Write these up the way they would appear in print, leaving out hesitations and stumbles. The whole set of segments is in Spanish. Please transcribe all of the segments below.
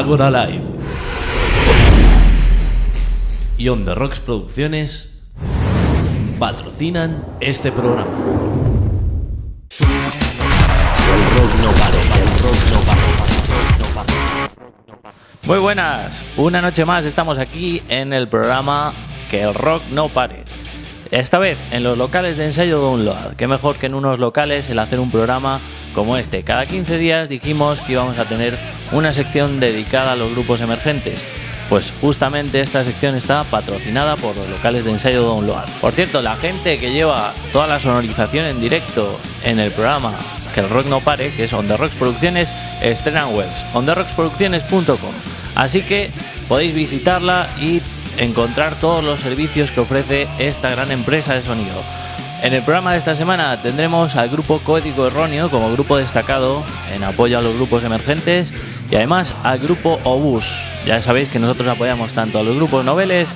Agora Live y On The Rocks Producciones patrocinan este programa. El rock no pare, el rock no pare, el rock no pare. Muy buenas, una noche más estamos aquí en el programa Que el Rock No Pare. Esta vez en los locales de ensayo Download. Qué mejor que en unos locales el hacer un programa como este. Cada 15 días dijimos que íbamos a tener una sección dedicada a los grupos emergentes. Pues justamente esta sección está patrocinada por los locales de ensayo Download. Por cierto, la gente que lleva toda la sonorización en directo en el programa Que el Rock No Pare, que es On The Rocks Producciones, estrenan webs, ontherrocksproducciones.com. Así que podéis visitarla y encontrar todos los servicios que ofrece esta gran empresa de sonido. En el programa de esta semana tendremos al grupo Código Erróneo como grupo destacado en apoyo a los grupos emergentes y además al grupo Obús. Ya sabéis que nosotros apoyamos tanto a los grupos noveles,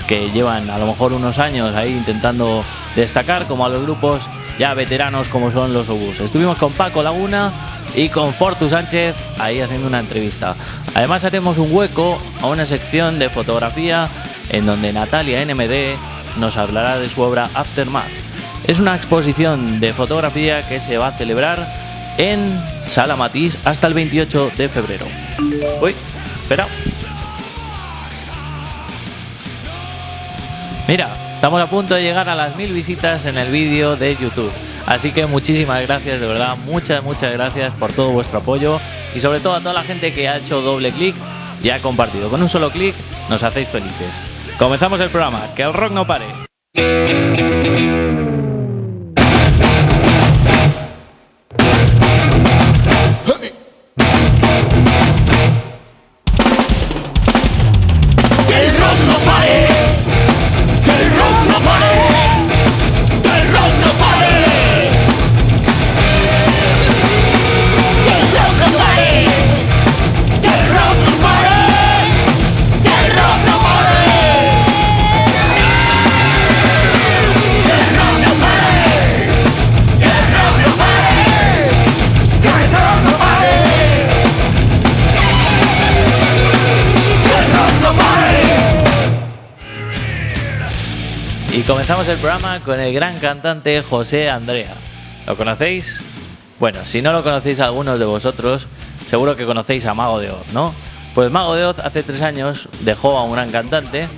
que llevan a lo mejor unos años ahí intentando destacar, como a los grupos ya veteranos como son los Obús. Estuvimos con Paco Laguna y con Fortu Sánchez ahí haciendo una entrevista. Además haremos un hueco a una sección de fotografía en donde Natalia NMD nos hablará de su obra Aftermath. Es una exposición de fotografía que se va a celebrar en Sala Matís hasta el 28 de febrero. Uy, espera. Mira, estamos a punto de llegar a las 1000 visitas en el vídeo de YouTube. Así que muchísimas gracias, de verdad, muchas gracias por todo vuestro apoyo y sobre todo a toda la gente que ha hecho doble clic y ha compartido. Con un solo clic nos hacéis felices. Comenzamos el programa, Que el Rock No Pare. Y comenzamos el programa con el gran cantante José Andrea. ¿Lo conocéis? Bueno, si no lo conocéis algunos de vosotros, seguro que conocéis a Mago de Oz, ¿no? Pues Mago de Oz hace 3 años dejó a un gran cantante,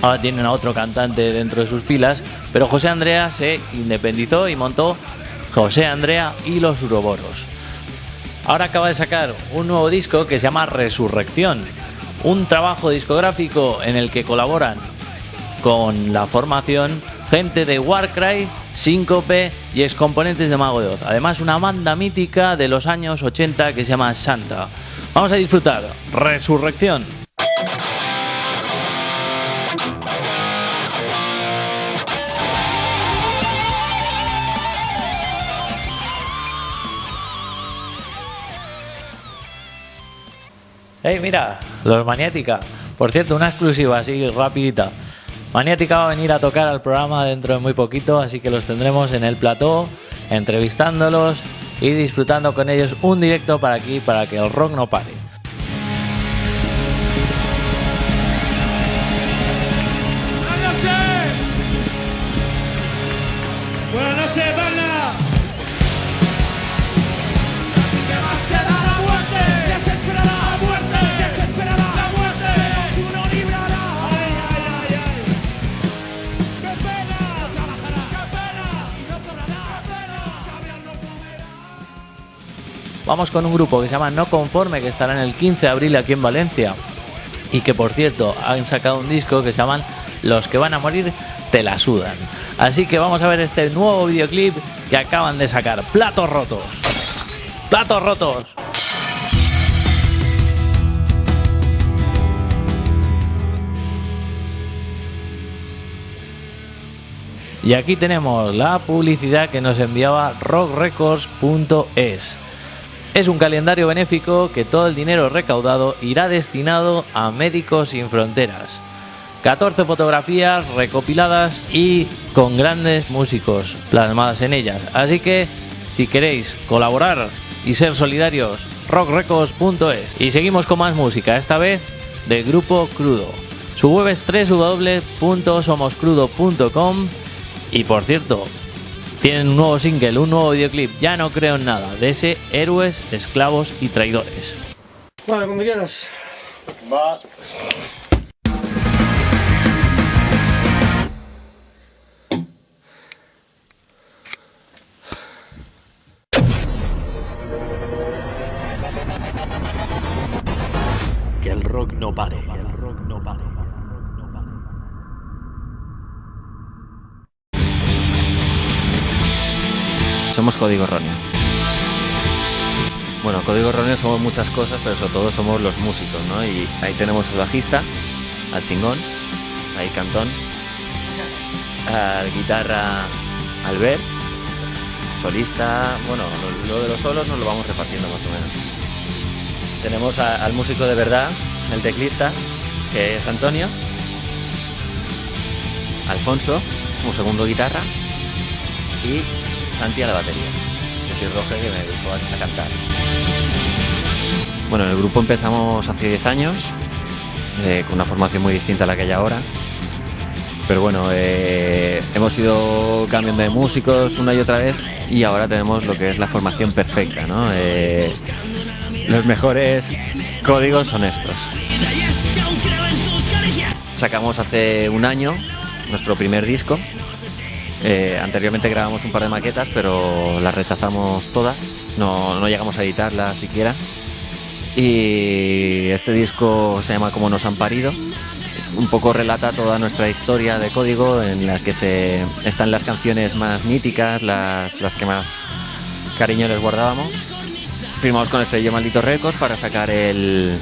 ahora tienen a otro cantante dentro de sus filas, pero José Andrea se independizó y montó José Andrea y los Uroboros. Ahora acaba de sacar un nuevo disco que se llama Resurrección, un trabajo discográfico en el que colaboran con la formación gente de Warcry, Síncope y excomponentes de Mago de Oz. Además, una banda mítica de los años 80 que se llama Santa. Vamos a disfrutar Resurrección. Hey, mira, los Maniática. Por cierto, una exclusiva así rapidita. Maniática va a venir a tocar al programa dentro de muy poquito, así que los tendremos en el plató, entrevistándolos y disfrutando con ellos un directo para aquí, para que el rock no pare. Buenas noches, banda. Vamos con un grupo que se llama No Conforme, que estará en el 15 de abril aquí en Valencia y que, por cierto, han sacado un disco que se llaman Los que van a morir te la sudan. Así que vamos a ver este nuevo videoclip que acaban de sacar. Platos rotos. Platos rotos. Y aquí tenemos la publicidad que nos enviaba rockrecords.es. Es un calendario benéfico que todo el dinero recaudado irá destinado a Médicos Sin Fronteras. 14 fotografías recopiladas y con grandes músicos plasmadas en ellas. Así que si queréis colaborar y ser solidarios. rockrecords.es. Y seguimos con más música, esta vez del grupo Crudo. Su web es www.somoscrudo.com y por cierto, tienen un nuevo single, un nuevo videoclip, Ya no creo en nada, de ese Héroes, Esclavos y Traidores. Vale, cuando quieras. Va. Que el rock no pare. Que el rock no pare. Somos Código Erróneo. Bueno, Código Erróneo somos muchas cosas, pero sobre todo somos los músicos, ¿no? Y ahí tenemos al bajista, al chingón, ahí Cantón, al guitarra Albert, solista, bueno, lo de los solos nos lo vamos repartiendo más o menos. Tenemos al músico de verdad, el teclista, que es Antonio, Alfonso como segundo guitarra y Santi a la batería. Yo soy Roger, que me dedico a cantar. Bueno, en el grupo empezamos hace 10 años, con una formación muy distinta a la que hay ahora. Pero bueno, hemos ido cambiando de músicos una y otra vez y ahora tenemos lo que es la formación perfecta, ¿no? Los mejores códigos son estos. Sacamos hace un año nuestro primer disco. Anteriormente grabamos un par de maquetas, pero las rechazamos todas, no llegamos a editarlas siquiera. Y este disco se llama Como nos han parido. Un poco relata toda nuestra historia de Código, en la que están las canciones más míticas, las que más cariño les guardábamos. Firmamos con el sello Maldito Records para sacar el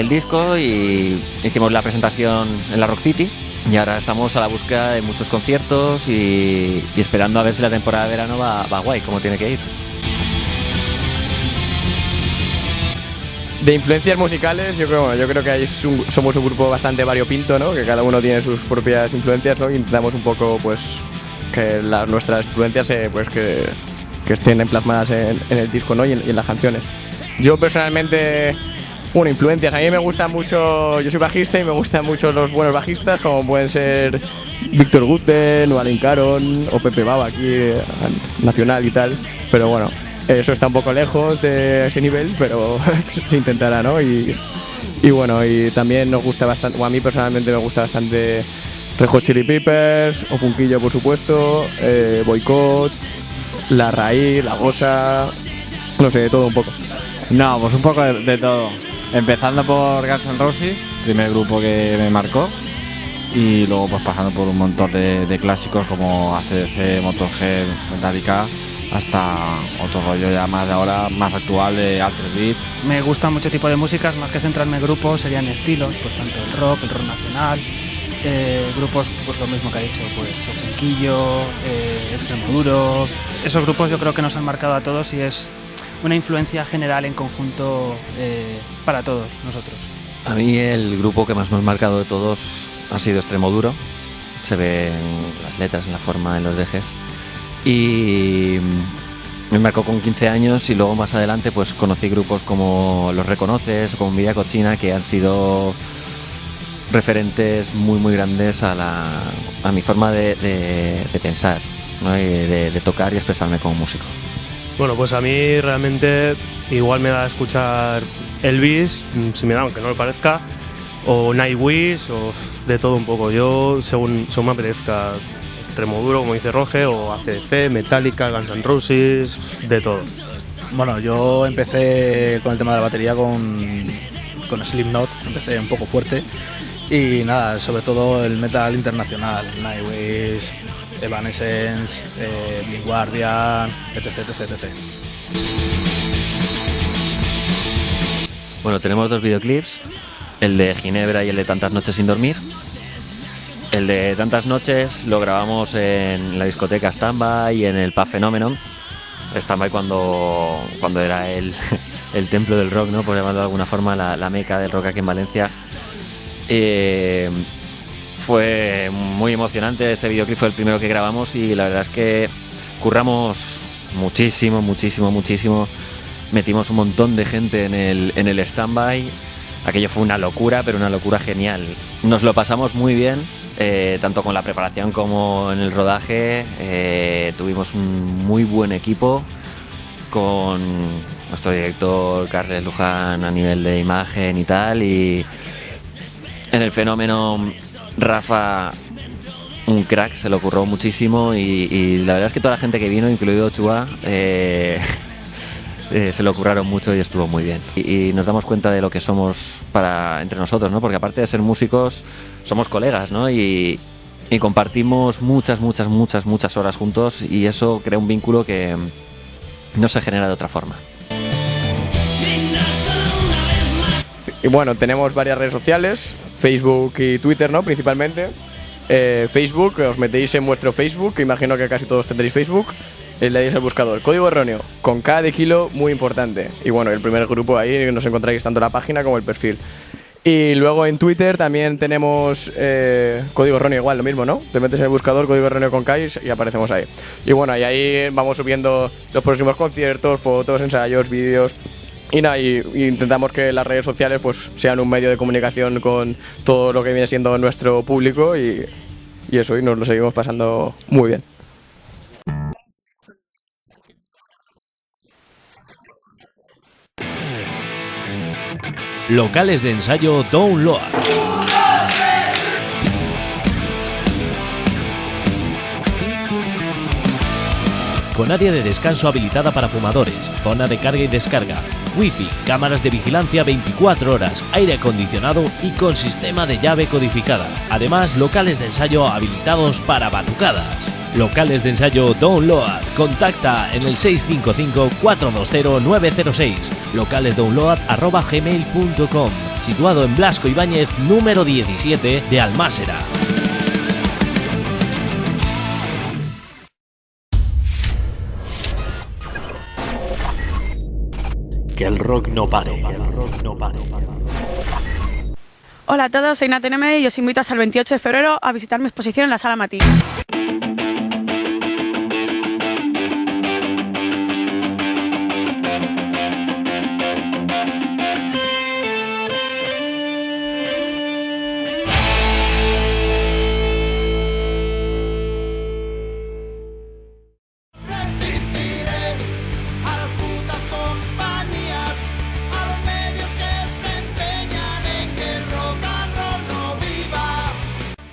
disco y hicimos la presentación en la Rock City. Y ahora estamos a la búsqueda de muchos conciertos y esperando a ver si la temporada de verano va guay, como tiene que ir. De influencias musicales, yo creo que somos un grupo bastante variopinto, ¿no? Que cada uno tiene sus propias influencias, ¿no? Y intentamos un poco, pues, que nuestras influencias, pues, que estén plasmadas en el disco, ¿no? Y en las canciones. Yo personalmente, bueno, influencias. A mí me gusta mucho, yo soy bajista y me gustan mucho los buenos bajistas, como pueden ser Víctor Guten o Alain Caron o Pepe Baba aquí, nacional y tal. Pero bueno, eso está un poco lejos de ese nivel, pero se intentará, ¿no? Y bueno, y también nos gusta bastante, o a mí personalmente me gusta bastante Red Hot Chili Peppers, o Punquillo, por supuesto, Boycott, La Raíz, La Gosa, no sé, de todo un poco. No, pues un poco de todo. Empezando por Guns N' Roses, primer grupo que me marcó, y luego pues pasando por un montón de clásicos como AC/DC, Motorhead, Metallica, hasta otro rollo ya más de ahora, más actual, de Altered Beat. Me gusta mucho tipo de músicas, más que centrarme en grupos, serían estilos, pues tanto el rock nacional, grupos, pues lo mismo que ha dicho, pues Ofunquillo, Extremoduro. Esos grupos yo creo que nos han marcado a todos y es una influencia general en conjunto para todos nosotros. A mí el grupo que más me ha marcado de todos ha sido Extremoduro. Se ven las letras, en la forma, en los dejes. Y me marcó con 15 años y luego más adelante pues conocí grupos como Los Reconoces o como Vida Cochina, que han sido referentes muy muy grandes a mi forma de pensar, ¿no? Y de tocar y expresarme como músico. Bueno, pues a mí realmente igual me da a escuchar Elvis, si me da, aunque no me parezca, o Nightwish, o de todo un poco. Yo, según me apetezca, Extremoduro, como dice Roge, o AC/DC, Metallica, Guns N' Roses, de todo. Bueno, yo empecé con el tema de la batería con Slipknot, empecé un poco fuerte y nada, sobre todo el metal internacional, Nightwish, Evanescence, Blind Guardian, etc. Bueno, tenemos dos videoclips, el de Ginebra y el de Tantas noches sin dormir. El de Tantas noches lo grabamos en la discoteca Standby y en el pub Phenomenon. Standby cuando era el templo del rock, ¿no? Por llamarlo de alguna forma, la meca del rock aquí en Valencia. Fue muy emocionante, ese videoclip fue el primero que grabamos y la verdad es que curramos muchísimo metimos un montón de gente en el stand-by. Aquello fue una locura, pero una locura genial. Nos lo pasamos muy bien, tanto con la preparación como en el rodaje. Tuvimos un muy buen equipo con nuestro director Carles Luján a nivel de imagen y tal, y en el Fenómeno Rafa, un crack, se le ocurrió muchísimo, y la verdad es que toda la gente que vino, incluido Chua, se lo ocurraron mucho y estuvo muy bien. Y nos damos cuenta de lo que somos entre nosotros, ¿no? Porque aparte de ser músicos, somos colegas, ¿no? Y compartimos muchas horas juntos, y eso crea un vínculo que no se genera de otra forma. Y bueno, tenemos varias redes sociales, Facebook y Twitter, ¿no? Principalmente. Facebook, os metéis en vuestro Facebook, que imagino que casi todos tendréis Facebook, le dais el buscador, Código Erróneo, con K de kilo, muy importante. Y bueno, el primer grupo ahí nos encontráis tanto la página como el perfil. Y luego en Twitter también tenemos Código Erróneo, igual, lo mismo, ¿no? Te metes en el buscador Código Erróneo con K y aparecemos ahí. Y bueno, y ahí vamos subiendo los próximos conciertos, fotos, ensayos, vídeos. Y nada, y intentamos que las redes sociales pues sean un medio de comunicación con todo lo que viene siendo nuestro público, y eso, y nos lo seguimos pasando muy bien. Locales de ensayo Download. Con área de descanso habilitada para fumadores, zona de carga y descarga, wifi, cámaras de vigilancia 24 horas, aire acondicionado y con sistema de llave codificada. Además, locales de ensayo habilitados para batucadas. Locales de ensayo Download. Contacta en el 655-420-906. localesdownload@gmail.com. Situado en Blasco Ibáñez, número 17 de Almásera. Que el rock no pare, que el rock no pare. Hola a todos, soy Nateneme y os invito hasta el 28 de febrero a visitar mi exposición en la Sala Matiz.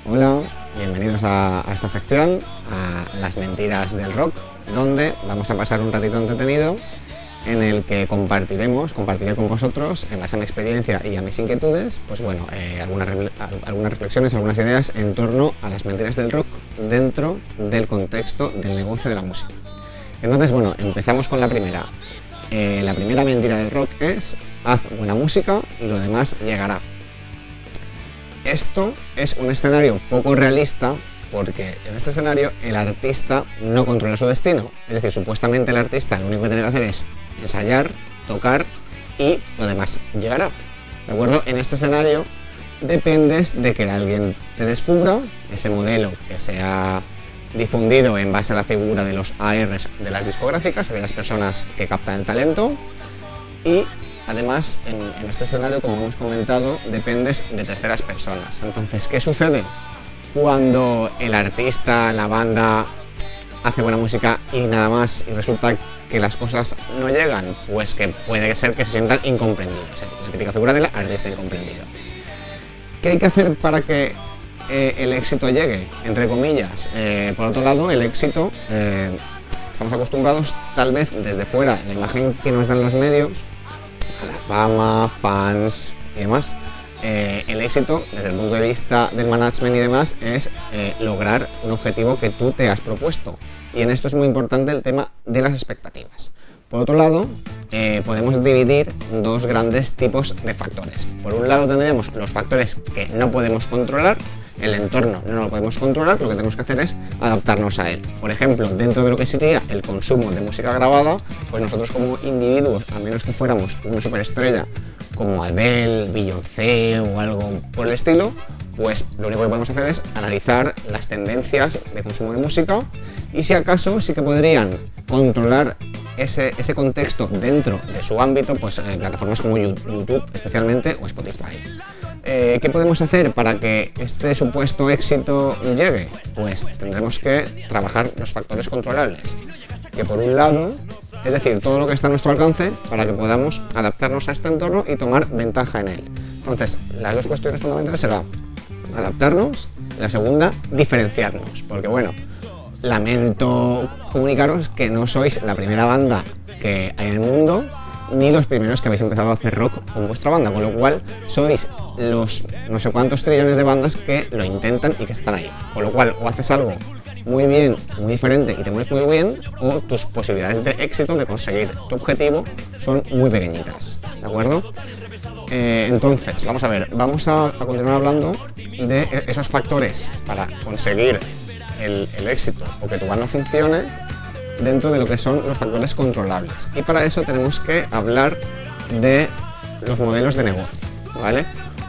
Hola, bienvenidos a esta sección, a las mentiras del rock, donde vamos a pasar un ratito entretenido en el que compartiré con vosotros, en base a mi experiencia y a mis inquietudes, pues bueno, algunas reflexiones, algunas ideas en torno a las mentiras del rock dentro del contexto del negocio de la música. Entonces, bueno, empezamos con la primera. La primera mentira del rock es: haz buena música y lo demás llegará. Esto es un escenario poco realista, porque en este escenario el artista no controla su destino. Es decir, supuestamente el artista lo único que tiene que hacer es ensayar, tocar y lo demás llegará. ¿De acuerdo? En este escenario dependes de que alguien te descubra, ese modelo que se ha difundido en base a la figura de los ARs de las discográficas, aquellas personas que captan el talento, y además, en este escenario, como hemos comentado, dependes de terceras personas. Entonces, ¿qué sucede cuando el artista, la banda, hace buena música y nada más, y resulta que las cosas no llegan? Pues que puede ser que se sientan incomprendidos, la típica figura del artista incomprendido. ¿Qué hay que hacer para que el éxito llegue? Entre comillas. Por otro lado, el éxito, estamos acostumbrados, tal vez desde fuera, la imagen que nos dan los medios, a la fama, fans y demás, el éxito desde el punto de vista del management y demás es lograr un objetivo que tú te has propuesto, y en esto es muy importante el tema de las expectativas. Por otro lado, podemos dividir dos grandes tipos de factores. Por un lado tendremos los factores que no podemos controlar. El entorno no lo podemos controlar, lo que tenemos que hacer es adaptarnos a él. Por ejemplo, dentro de lo que sería el consumo de música grabada, pues nosotros como individuos, a menos que fuéramos una superestrella como Adele, Beyoncé o algo por el estilo, pues lo único que podemos hacer es analizar las tendencias de consumo de música y si acaso sí que podrían controlar ese contexto dentro de su ámbito, pues plataformas como YouTube especialmente o Spotify. ¿Qué podemos hacer para que este supuesto éxito llegue? Pues tendremos que trabajar los factores controlables, que por un lado, es decir, todo lo que está a nuestro alcance para que podamos adaptarnos a este entorno y tomar ventaja en él. Entonces, las dos cuestiones fundamentales serán adaptarnos y la segunda, diferenciarnos, porque bueno, lamento comunicaros que no sois la primera banda que hay en el mundo ni los primeros que habéis empezado a hacer rock con vuestra banda, con lo cual sois los no sé cuántos trillones de bandas que lo intentan y que están ahí, con lo cual o haces algo muy bien, muy diferente y te mueves muy bien, o tus posibilidades de éxito, de conseguir tu objetivo, son muy pequeñitas, ¿de acuerdo? Entonces, vamos a ver, vamos a continuar hablando de esos factores para conseguir el éxito o que tu banda funcione dentro de lo que son los factores controlables. Y para eso tenemos que hablar de los modelos de negocio, ¿vale?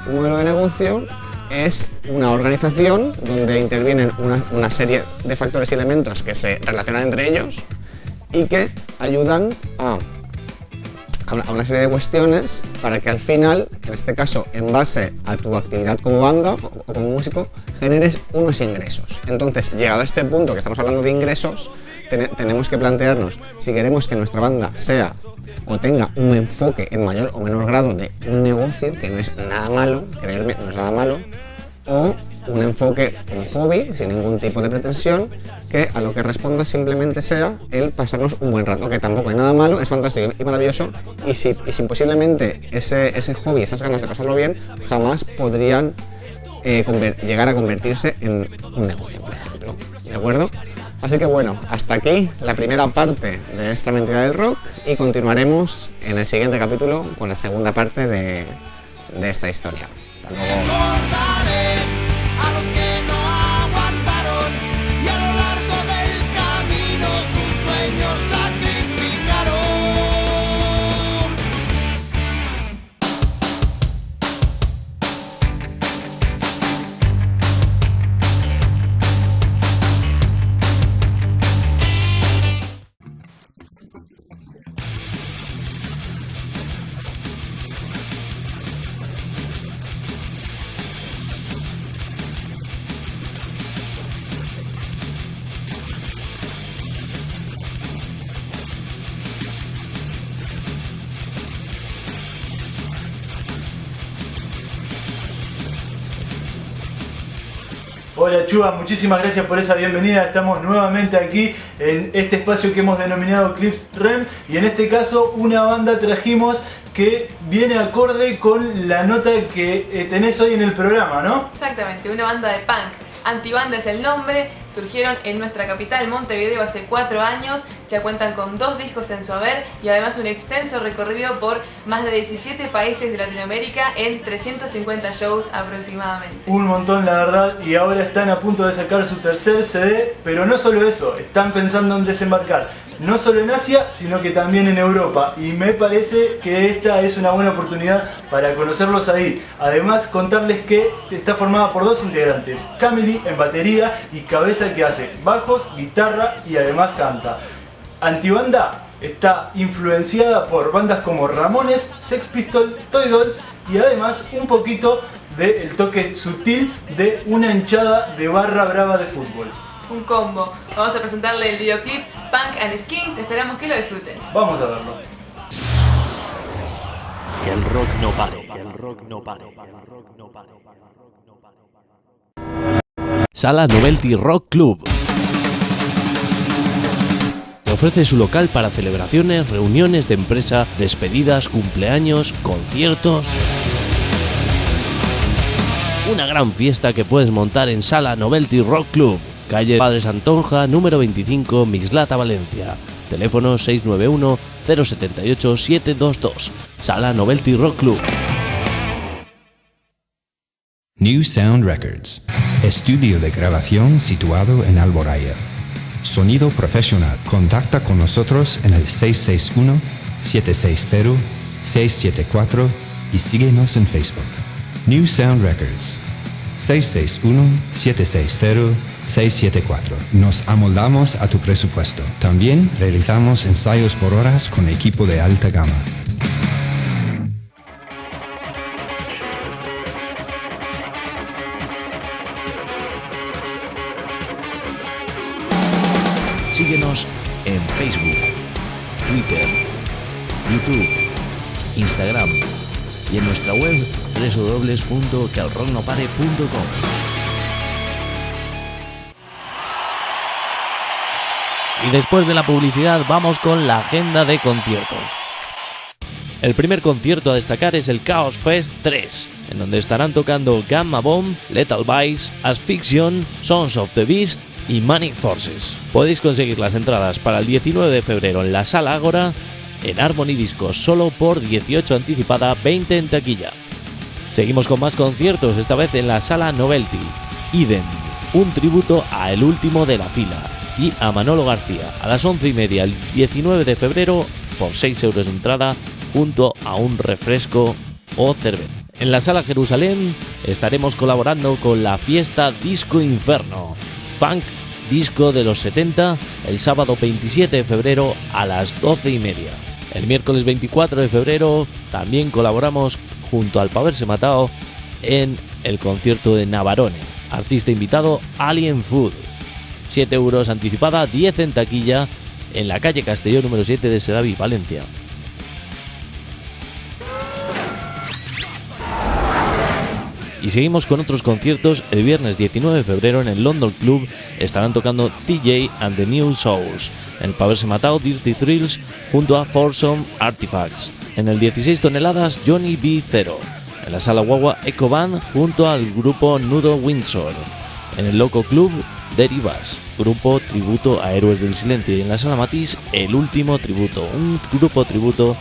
Un modelo de negocio es una organización donde intervienen una serie de factores y elementos que se relacionan entre ellos y que ayudan a una serie de cuestiones para que al final, en este caso en base a tu actividad como banda o como músico, generes unos ingresos. Entonces, llegado a este punto que estamos hablando de ingresos, tenemos que plantearnos si queremos que nuestra banda sea o tenga un enfoque en mayor o menor grado de un negocio, que no es nada malo, creerme, no es nada malo, o un enfoque como hobby, sin ningún tipo de pretensión, que a lo que responda simplemente sea el pasarnos un buen rato, que tampoco hay nada malo, es fantástico y maravilloso, y si posiblemente ese hobby, esas ganas de pasarlo bien, jamás podrían llegar a convertirse en un negocio, por ejemplo, ¿de acuerdo? Así que bueno, hasta aquí la primera parte de esta mentira del rock y continuaremos en el siguiente capítulo con la segunda parte de esta historia. Hasta luego. Hola Chuga, muchísimas gracias por esa bienvenida. Estamos nuevamente aquí en este espacio que hemos denominado Clips REM y en este caso una banda trajimos que viene acorde con la nota que tenés hoy en el programa, ¿no? Exactamente, una banda de punk. Antibanda es el nombre, surgieron en nuestra capital, Montevideo, hace 4 años, ya cuentan con 2 discos en su haber y además un extenso recorrido por más de 17 países de Latinoamérica en 350 shows aproximadamente. Un montón, la verdad, y ahora están a punto de sacar su tercer CD, pero no solo eso, están pensando en desembarcar, no solo en Asia, sino que también en Europa, y me parece que esta es una buena oportunidad para conocerlos ahí. Además, contarles que está formada por 2 integrantes, Camily en batería y Cabeza, que hace bajos, guitarra y además canta. Antibanda está influenciada por bandas como Ramones, Sex Pistols, Toy Dolls y además un poquito del toque sutil de una hinchada de barra brava de fútbol. Un combo. Vamos a presentarle el videoclip Punk and Skins, esperamos que lo disfruten. Vamos a verlo. Que el rock no pare, que el rock no pare, que el rock no pare. Sala Novelty Rock Club. Te ofrece su local para celebraciones, reuniones de empresa, despedidas, cumpleaños, conciertos. Una gran fiesta que puedes montar en Sala Novelty Rock Club, calle Padre Santonja, número 25, Mislata, Valencia. Teléfono 691 078 722. Sala Novelty Rock Club. New Sound Records, estudio de grabación situado en Alboraya. Sonido profesional. Contacta con nosotros en el 661-760-674 y síguenos en Facebook. New Sound Records. 661-760-674. Nos amoldamos a tu presupuesto. También realizamos ensayos por horas con equipo de alta gama. Síguenos en Facebook, Twitter, YouTube, Instagram y en nuestra web www.quelrocknopare.com. Y después de la publicidad vamos con la agenda de conciertos. El primer concierto a destacar es el Chaos Fest 3, en donde estarán tocando Gamma Bomb, Lethal Vice, Asphyxion, Sons of the Beast y Manic Forces. Podéis conseguir las entradas para el 19 de febrero en la Sala Ágora, en Harmony Discos solo por 18 anticipada, 20 en taquilla. Seguimos con más conciertos, esta vez en la Sala Novelty. Eden, un tributo a El Último de la Fila y a Manolo García a las 11:30 el 19 de febrero por 6 euros de entrada junto a un refresco o cerveza. En la Sala Jerusalén estaremos colaborando con la fiesta Disco Inferno, punk disco de los 70, el sábado 27 de febrero a las 12:30. El miércoles 24 de febrero también colaboramos junto al Paverse Matao en el concierto de Navarone. Artista invitado Alien Food. 7 euros anticipada, 10 en taquilla, en la calle Castelló número 7 de Sedaví, Valencia. Y seguimos con otros conciertos. El viernes 19 de febrero en el London Club estarán tocando TJ and the New Souls. En el Paverse Matao, Dirty Thrills junto a Foursome Artifacts. En el 16 toneladas, Johnny B. Zero. En la Sala Guagua, Echo Band junto al grupo Nudo Windsor. En el Loco Club, Derivas, grupo tributo a Héroes del Silencio. Y en la Sala Matisse, El Último Tributo, un grupo tributo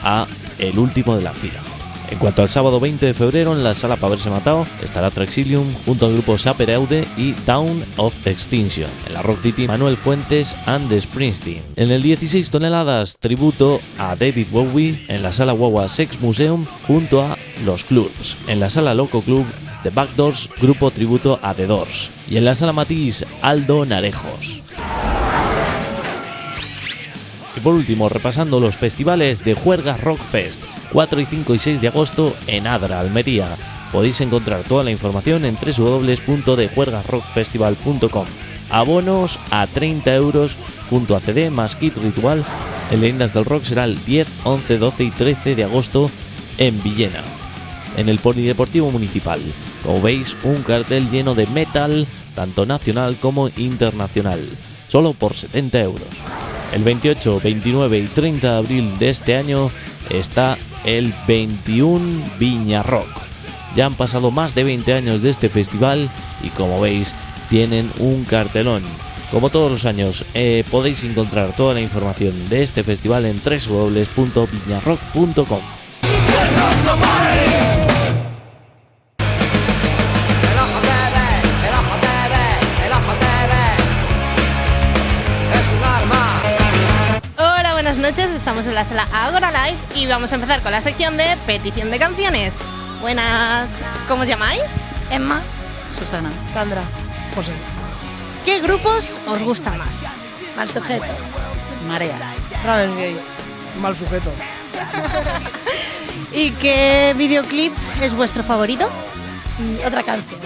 a El Último de la Fila. En cuanto al sábado 20 de febrero en la Sala Paverse Matao estará Traxilium junto al grupo Saper Aude y Down of Extinction. En la Rock City, Manuel Fuentes and the Springsteen. En el 16 toneladas, tributo a David Bowie en la Sala Guagua Sex Museum junto a Los Clubs. En la Sala Loco Club, The Backdoors, grupo tributo a The Doors. Y en la Sala Matisse, Aldo Narejos. Y por último, repasando los festivales de Juergas Rock Fest, 4 y 5 y 6 de agosto en Adra, Almería. Podéis encontrar toda la información en www.dejuergasrockfestival.com. Abonos a 30 euros junto a CD más kit ritual. En Leyendas del Rock será el 10, 11, 12 y 13 de agosto en Villena, en el Polideportivo Municipal. Como veis, un cartel lleno de metal, tanto nacional como internacional, solo por 70 euros. El 28, 29 y 30 de abril de este año está el 21 Viña Rock. Ya han pasado más de 20 años de este festival y como veis tienen un cartelón. Como todos los años podéis encontrar toda la información de este festival en www.viñarrock.com. Buenas noches, estamos en la Sala Agora Live y vamos a empezar con la sección de petición de canciones. Buenas, ¿cómo os llamáis? Emma, Susana, Sandra, José, ¿qué grupos os gustan más? Mal Sujeto, Marea, Raven Gay, Mal Sujeto. ¿Y qué videoclip es vuestro favorito? Otra canción.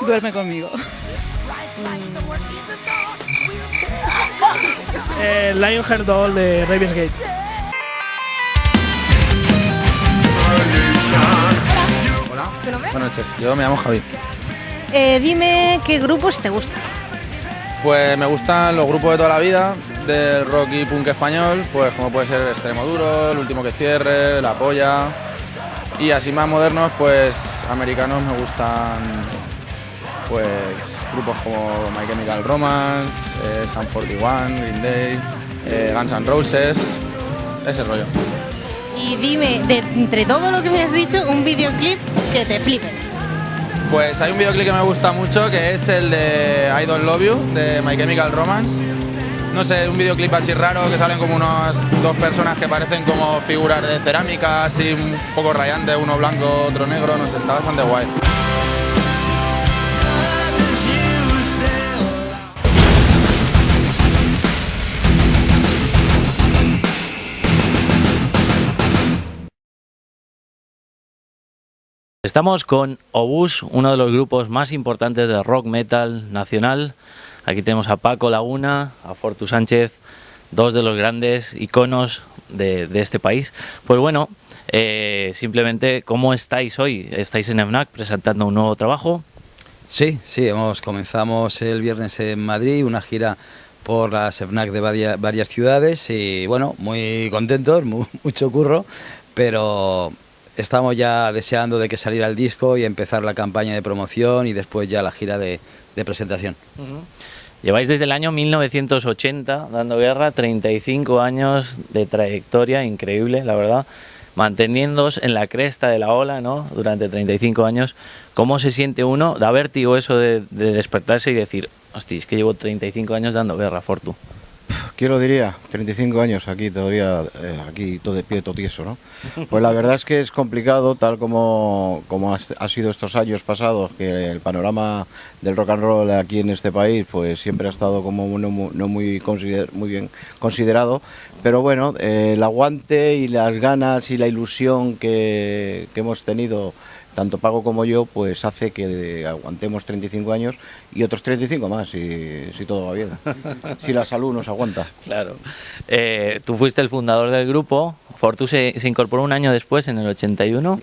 Duerme conmigo. Lionheart Doll de Raven's Gate. Hola. ¿Tu nombre? Buenas noches, yo me llamo Javi. Dime qué grupos te gustan. Pues me gustan los grupos de toda la vida, del rock y punk español, pues como puede ser Extremoduro, El Último que Cierre, La Polla. Y así más modernos, pues americanos me gustan pues grupos como My Chemical Romance, Sum 41, Green Day, Guns N' Roses, ese rollo. Y dime, entre todo lo que me has dicho, un videoclip que te flipe. Pues hay un videoclip que me gusta mucho, que es el de I Don't Love You, de My Chemical Romance, no sé, un videoclip así raro que salen como unas dos personas que parecen como figuras de cerámica, así un poco rayante, uno blanco, otro negro, no sé, está bastante guay. Estamos con Obús, uno de los grupos más importantes de rock metal nacional. Aquí tenemos a Paco Laguna, a Fortu Sánchez, dos de los grandes iconos de este país. Pues bueno, simplemente, ¿cómo estáis hoy? ¿Estáis en FNAC presentando un nuevo trabajo? Sí, comenzamos el viernes en Madrid, una gira por las FNAC de varias ciudades y bueno, muy contentos, mucho curro, pero estamos ya deseando de que saliera el disco y empezar la campaña de promoción y después ya la gira de presentación. Lleváis desde el año 1980 dando guerra, 35 años de trayectoria, increíble, la verdad, manteniéndoos en la cresta de la ola, ¿no? Durante 35 años. ¿Cómo se siente uno? Da vértigo eso de despertarse y decir, hostia, es que llevo 35 años dando guerra, Fortu. ¿Quién lo diría? 35 años aquí todavía, aquí todo de pie, todo tieso, ¿no? Pues la verdad es que es complicado, tal como ha sido estos años pasados, que el panorama del rock and roll aquí en este país pues siempre ha estado como no muy bien considerado, pero bueno, el aguante y las ganas y la ilusión que hemos tenido tanto Paco como yo, pues hace que aguantemos 35 años y otros 35 más, si todo va bien, si la salud nos aguanta. Claro. Tú fuiste el fundador del grupo, Fortu se incorporó un año después, en el 81.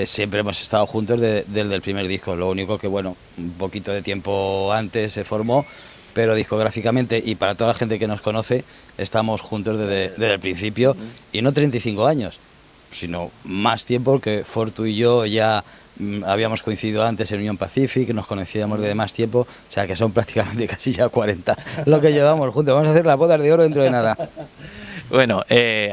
Siempre hemos estado juntos desde el primer disco, lo único que bueno, un poquito de tiempo antes se formó, pero discográficamente y para toda la gente que nos conoce, estamos juntos desde el principio y no 35 años. Sino más tiempo, porque Fortu y yo ya habíamos coincidido antes en Unión Pacific, nos conocíamos desde más tiempo, o sea que son prácticamente casi ya 40 lo que llevamos juntos. Vamos a hacer las bodas de oro dentro de nada. Bueno,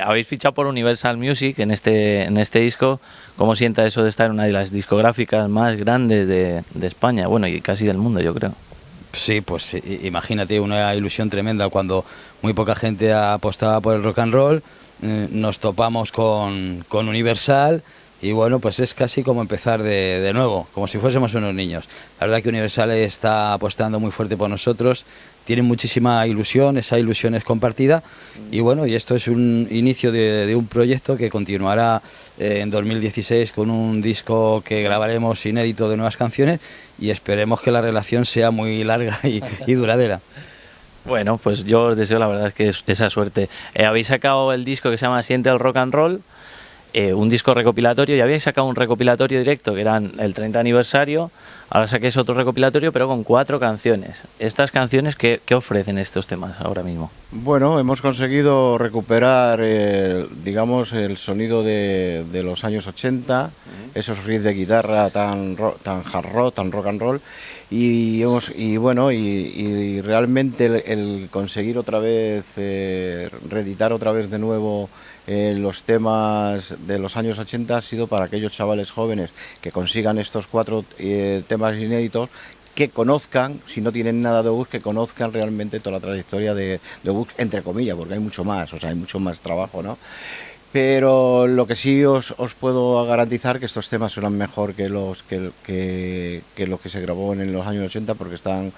habéis fichado por Universal Music en este disco. ¿Cómo sienta eso de estar en una de las discográficas más grandes de España? Bueno, y casi del mundo, yo creo. Sí, pues imagínate, una ilusión tremenda cuando muy poca gente apostaba por el rock and roll. Nos topamos con Universal y bueno, pues es casi como empezar de nuevo, como si fuésemos unos niños. La verdad que Universal está apostando muy fuerte por nosotros, tienen muchísima ilusión, esa ilusión es compartida y bueno, y esto es un inicio de un proyecto que continuará en 2016 con un disco que grabaremos inédito de nuevas canciones y esperemos que la relación sea muy larga y duradera. Bueno, pues yo os deseo la verdad es que esa suerte. Habéis sacado el disco que se llama Siente el Rock and Roll, un disco recopilatorio, y habéis sacado un recopilatorio directo que eran el 30 aniversario, ahora saquéis otro recopilatorio pero con 4 canciones. ¿Estas canciones qué ofrecen estos temas ahora mismo? Bueno, hemos conseguido recuperar, digamos, el sonido de los años 80, esos riffs de guitarra tan hard rock, tan rock and roll, y realmente el conseguir otra vez, reeditar otra vez de nuevo los temas de los años 80 ha sido para aquellos chavales jóvenes que consigan estos 4 temas inéditos, que conozcan, si no tienen nada de Obús, que conozcan realmente toda la trayectoria de Obús, entre comillas, porque hay mucho más, o sea, hay mucho más trabajo, ¿no? Pero lo que sí os puedo garantizar que estos temas suenan mejor que lo que se grabó en los años 80, porque están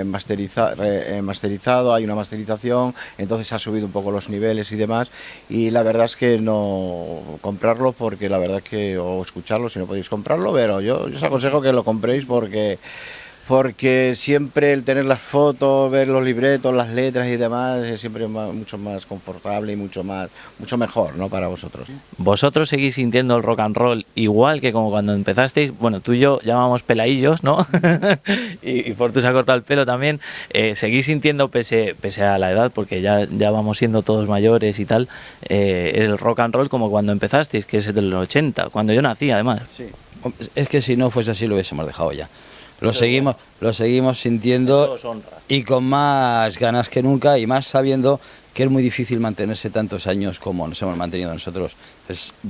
masterizados, hay una masterización, entonces ha subido un poco los niveles y demás, y la verdad es que no comprarlo, porque la verdad es que, o escucharlo si no podéis comprarlo, pero yo os aconsejo que lo compréis porque siempre el tener las fotos, ver los libretos, las letras y demás es siempre mucho más confortable y mucho mejor, ¿no?, para vosotros. ¿Vosotros seguís sintiendo el rock and roll igual que como cuando empezasteis? Bueno, tú y yo llamamos peladillos, ¿no? y Fortu se ha cortado el pelo también. ¿Seguís sintiendo, pese a la edad, porque ya vamos siendo todos mayores y tal, el rock and roll como cuando empezasteis, que es el de los 80, cuando yo nací además? Sí. Es que si no fuese así lo hubiésemos dejado ya. Lo seguimos sintiendo y con más ganas que nunca, y más sabiendo que es muy difícil mantenerse tantos años como nos hemos mantenido nosotros.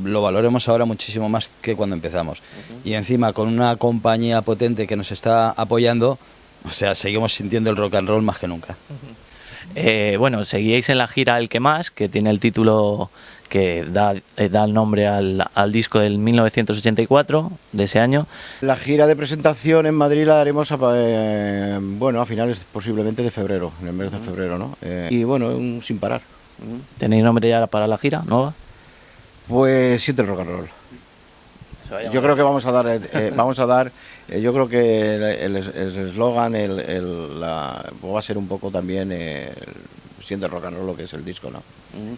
Lo valoremos ahora muchísimo más que cuando empezamos. Y encima con una compañía potente que nos está apoyando, o sea, seguimos sintiendo el rock and roll más que nunca. Bueno, seguíais en la gira El que más, que tiene el título que da el nombre al disco del 1984, de ese año. La gira de presentación en Madrid la haremos a finales posiblemente de febrero, en el mes de febrero, ¿no? Y bueno, sin parar. ¿Tenéis nombre ya para la gira nueva? Pues Siente el Rock and Roll. Yo creo que vamos a dar, yo creo que el eslogan va a ser un poco también Siente el Rock and Roll, lo que es el disco, ¿no?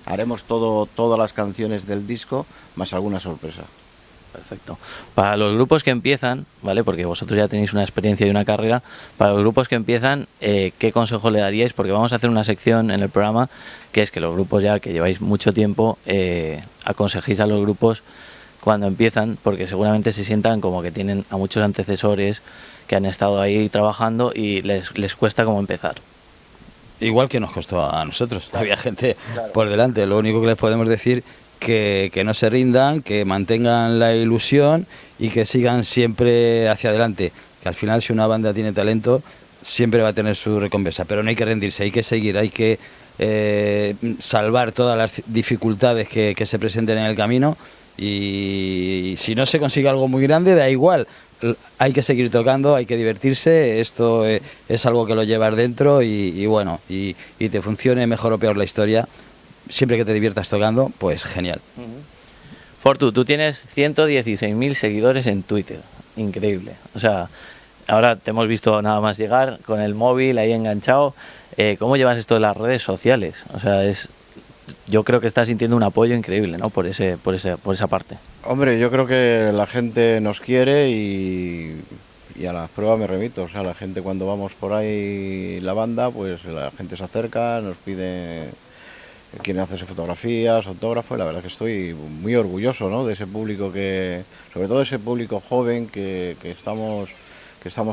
Haremos todas las canciones del disco, más alguna sorpresa. Perfecto. Para los grupos que empiezan, ¿vale? Porque vosotros ya tenéis una experiencia y una carrera, para los grupos que empiezan, ¿qué consejo le daríais? Porque vamos a hacer una sección en el programa que es que los grupos ya que lleváis mucho tiempo, aconsejéis a los grupos cuando empiezan, porque seguramente se sientan como que tienen a muchos antecesores que han estado ahí trabajando y les cuesta como empezar. Igual que nos costó a nosotros, había gente por delante. Lo único que les podemos decir que no se rindan, que mantengan la ilusión y que sigan siempre hacia adelante. Que al final, si una banda tiene talento, siempre va a tener su recompensa. Pero no hay que rendirse, hay que seguir, hay que salvar todas las dificultades que se presenten en el camino. Y si no se consigue algo muy grande, da igual. Hay que seguir tocando, hay que divertirse, esto es algo que lo llevas dentro y te funcione mejor o peor la historia, siempre que te diviertas tocando, pues genial. Fortu, tú tienes 116.000 seguidores en Twitter, increíble. O sea, ahora te hemos visto nada más llegar con el móvil ahí enganchado. ¿Cómo llevas esto de las redes sociales? O sea, yo creo que estás sintiendo un apoyo increíble, ¿no? Por esa parte. Hombre, yo creo que la gente nos quiere y a las pruebas me remito. O sea, la gente cuando vamos por ahí, la banda, pues la gente se acerca, nos pide, quieren hacerse fotografías, autógrafos. La verdad que estoy muy orgulloso, ¿no? De ese público sobre todo ese público joven que estamos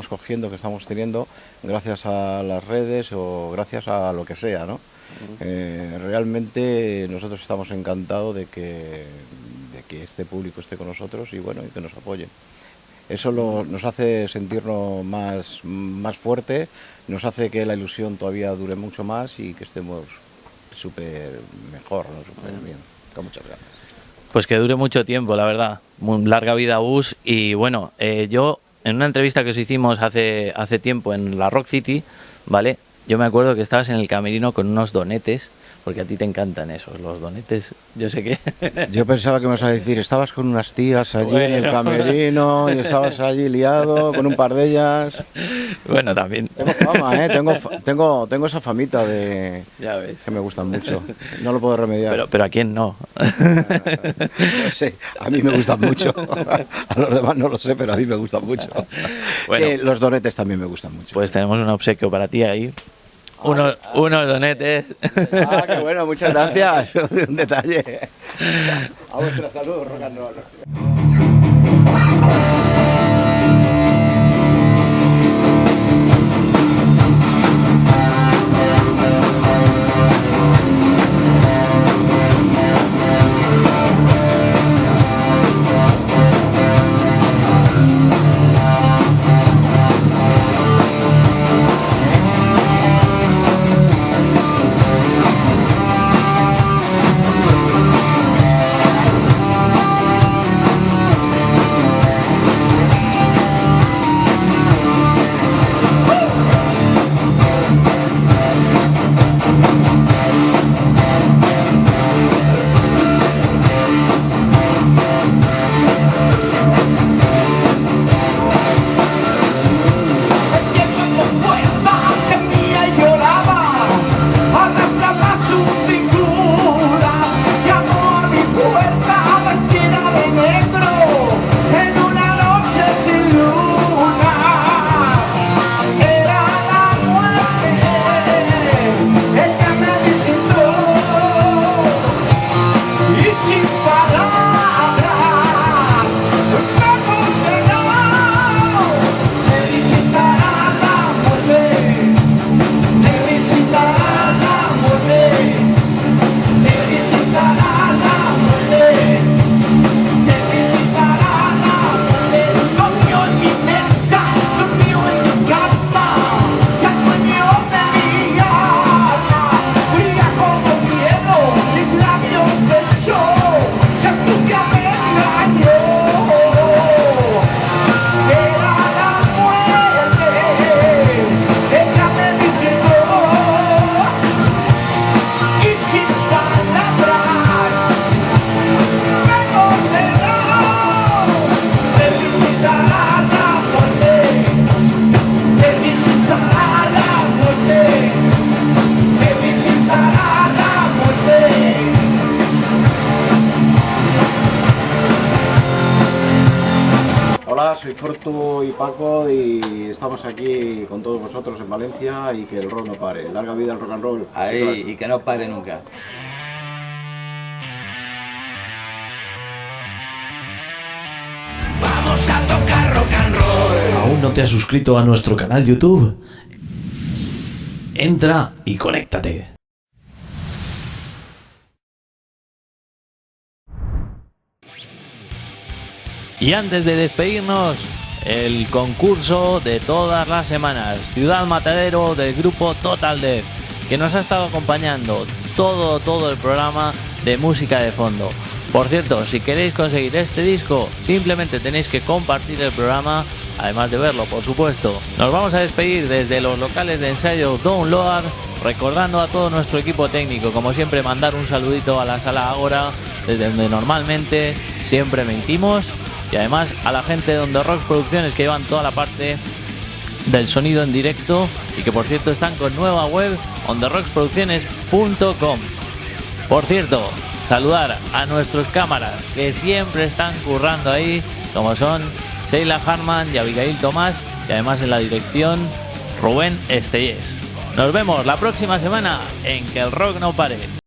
cogiendo, que estamos teniendo, gracias a las redes o gracias a lo que sea, ¿no? Realmente nosotros estamos encantados de que este público esté con nosotros y que nos apoye. Eso nos hace sentirnos más fuerte, nos hace que la ilusión todavía dure mucho más y que estemos súper mejor, ¿no? Súper bien, con muchas ganas. Pues que dure mucho tiempo, la verdad. Muy larga vida Bus. Y bueno, yo en una entrevista que os hicimos hace tiempo en la Rock City, ¿vale? Yo me acuerdo que estabas en el camerino con unos donetes, porque a ti te encantan esos, los donetes, yo sé que... Yo pensaba que me ibas a decir, estabas con unas tías allí en el camerino y estabas allí liado con un par de ellas. Bueno, también. Tengo fama, tengo esa famita de... Ya ves. Que me gustan mucho, no lo puedo remediar. Pero ¿a quién no? No sé, a mí me gustan mucho, a los demás no lo sé, pero a mí me gustan mucho. Bueno, sí, los donetes también me gustan mucho. Pues tenemos un obsequio para ti ahí. Unos donetes. Ah, qué bueno, muchas gracias. Un detalle. A vuestra salud, rock and roll. Fortu y Paco y estamos aquí con todos vosotros en Valencia y que el rock no pare. Larga vida al rock and roll. Ahí, y que no pare nunca. Vamos a tocar rock and roll. ¿Aún no te has suscrito a nuestro canal YouTube? Entra y conéctate. Y antes de despedirnos, el concurso de todas las semanas, Ciudad Matadero del grupo Total Death, que nos ha estado acompañando todo el programa de música de fondo. Por cierto, si queréis conseguir este disco, simplemente tenéis que compartir el programa, además de verlo, por supuesto. Nos vamos a despedir desde los locales de ensayo Download, recordando a todo nuestro equipo técnico, como siempre, mandar un saludito a la Sala Ágora, desde donde normalmente siempre emitimos, y además a la gente de On The Rocks Producciones, que llevan toda la parte del sonido en directo y que por cierto están con nueva web, ontherocksproducciones.com. Por cierto, saludar a nuestros cámaras que siempre están currando ahí, como son Sheila Harman y Abigail Tomás, y además en la dirección Rubén Estellés. Nos vemos la próxima semana en Que el Rock No Pare.